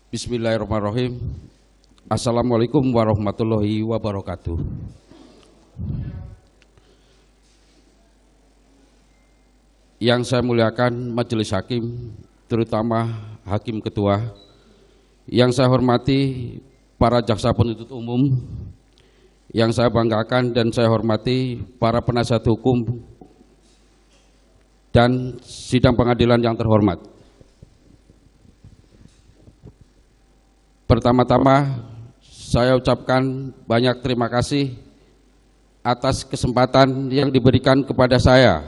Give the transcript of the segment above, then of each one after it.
Bismillahirrahmanirrahim. Assalamualaikum warahmatullahi wabarakatuh. Yang saya muliakan majelis hakim, terutama hakim ketua. Yang saya hormati para jaksa penuntut umum. Yang saya banggakan dan saya hormati para penasihat hukum dan sidang pengadilan yang terhormat. Pertama-tama saya ucapkan banyak terima kasih atas kesempatan yang diberikan kepada saya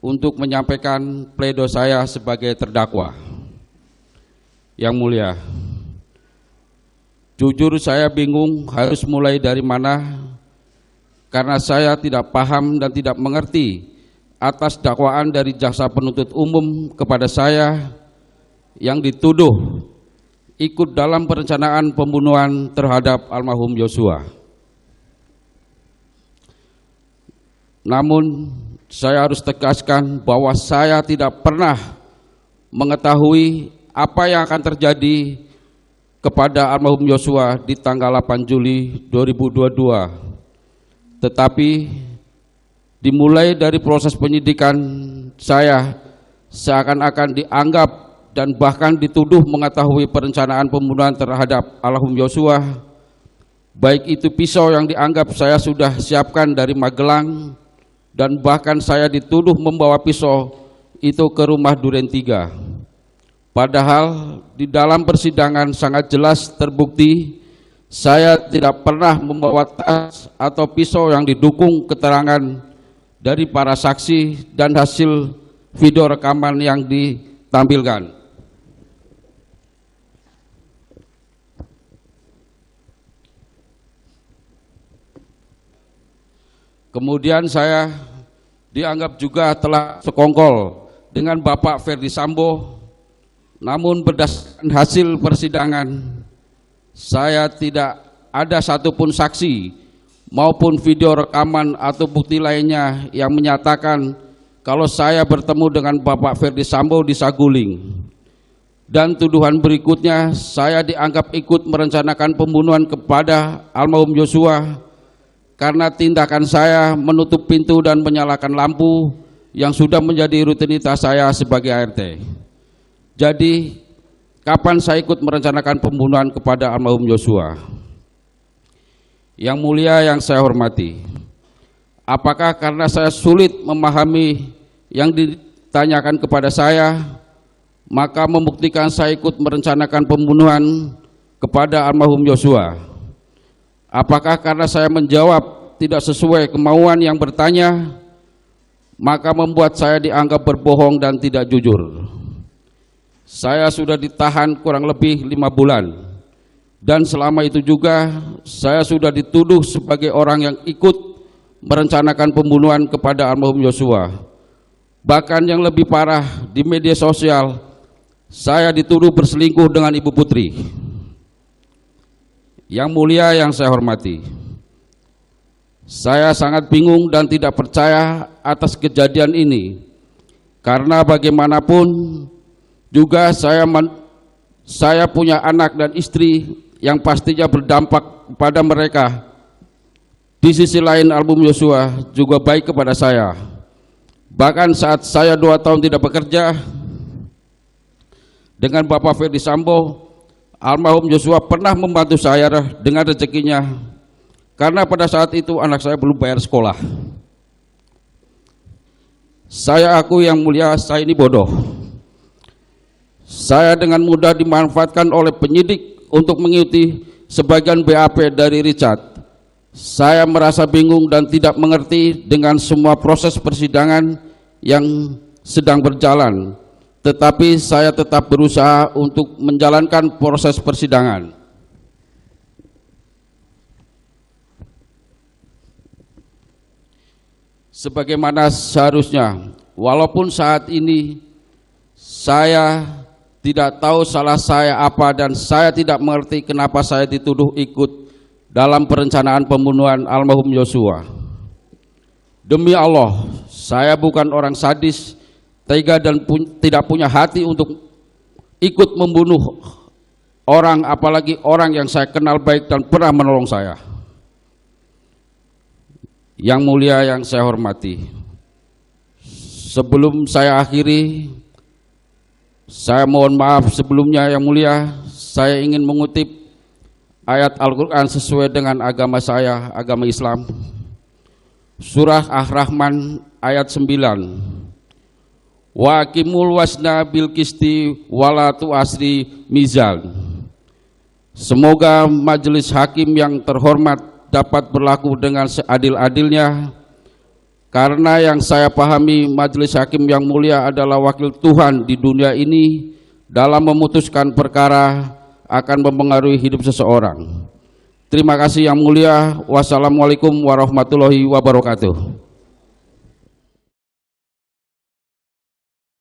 untuk menyampaikan pledoi saya sebagai terdakwa. Yang mulia, jujur saya bingung harus mulai dari mana karena saya tidak paham dan tidak mengerti atas dakwaan dari jaksa penuntut umum kepada saya yang dituduh ikut dalam perencanaan pembunuhan terhadap almarhum Yosua. Namun saya harus tegaskan bahwa saya tidak pernah mengetahui apa yang akan terjadi kepada almarhum Yosua di tanggal 8 Juli 2022. Tetapi dimulai dari proses penyidikan saya seakan-akan dianggap dan bahkan dituduh mengetahui perencanaan pembunuhan terhadap almarhum Yosua, baik itu pisau yang dianggap saya sudah siapkan dari Magelang, dan bahkan saya dituduh membawa pisau itu ke rumah Duren 3. Padahal di dalam persidangan sangat jelas terbukti saya tidak pernah membawa tas atau pisau yang didukung keterangan dari para saksi dan hasil video rekaman yang ditampilkan. Kemudian saya dianggap juga telah sekongkol dengan Bapak Ferdi Sambo, namun berdasarkan hasil persidangan saya tidak ada satupun saksi maupun video rekaman atau bukti lainnya yang menyatakan kalau saya bertemu dengan Bapak Ferdi Sambo di Saguling. Dan tuduhan berikutnya, saya dianggap ikut merencanakan pembunuhan kepada almarhum Yosua karena tindakan saya menutup pintu dan menyalakan lampu yang sudah menjadi rutinitas saya sebagai ART. Jadi, kapan saya ikut merencanakan pembunuhan kepada almarhum Yosua? Yang mulia yang saya hormati, apakah karena saya sulit memahami yang ditanyakan kepada saya, maka membuktikan saya ikut merencanakan pembunuhan kepada almarhum Yosua? Apakah karena saya menjawab tidak sesuai kemauan yang bertanya, maka membuat saya dianggap berbohong dan tidak jujur? Saya sudah ditahan kurang lebih 5 bulan, dan selama itu juga saya sudah dituduh sebagai orang yang ikut merencanakan pembunuhan kepada almarhum Yosua. Bahkan yang lebih parah, di media sosial saya dituduh berselingkuh dengan Ibu Putri. Yang mulia yang saya hormati, saya sangat bingung dan tidak percaya atas kejadian ini, karena bagaimanapun juga saya punya anak dan istri yang pastinya berdampak pada mereka. Di sisi lain almarhum Yosua juga baik kepada saya. Bahkan saat saya 2 tahun tidak bekerja dengan Bapak Ferdi Sambo, almarhum Yosua pernah membantu saya dengan rezekinya, karena pada saat itu anak saya belum bayar sekolah. Saya akui yang mulia, saya ini bodoh. Saya dengan mudah dimanfaatkan oleh penyidik untuk mengikuti sebagian BAP dari Richard. Saya merasa bingung dan tidak mengerti dengan semua proses persidangan yang sedang berjalan. Tetapi saya tetap berusaha untuk menjalankan proses persidangan. Sebagaimana seharusnya, walaupun saat ini saya tidak tahu salah saya apa dan saya tidak mengerti kenapa saya dituduh ikut dalam perencanaan pembunuhan almarhum Yosua. Demi Allah, saya bukan orang sadis, tega dan tidak punya hati untuk ikut membunuh orang, apalagi orang yang saya kenal baik dan pernah menolong saya. Yang mulia, yang saya hormati, sebelum saya akhiri, saya mohon maaf sebelumnya yang mulia, saya ingin mengutip ayat Al-Quran sesuai dengan agama saya, agama Islam. Surah Ar-Rahman ayat 9. Wa aqimul wasna bil qisti wala tu'asri mizan. Semoga majelis hakim yang terhormat dapat berlaku dengan seadil-adilnya, karena yang saya pahami majelis hakim yang mulia adalah wakil Tuhan di dunia ini dalam memutuskan perkara akan mempengaruhi hidup seseorang. Terima kasih yang mulia. Wassalamualaikum warahmatullahi wabarakatuh.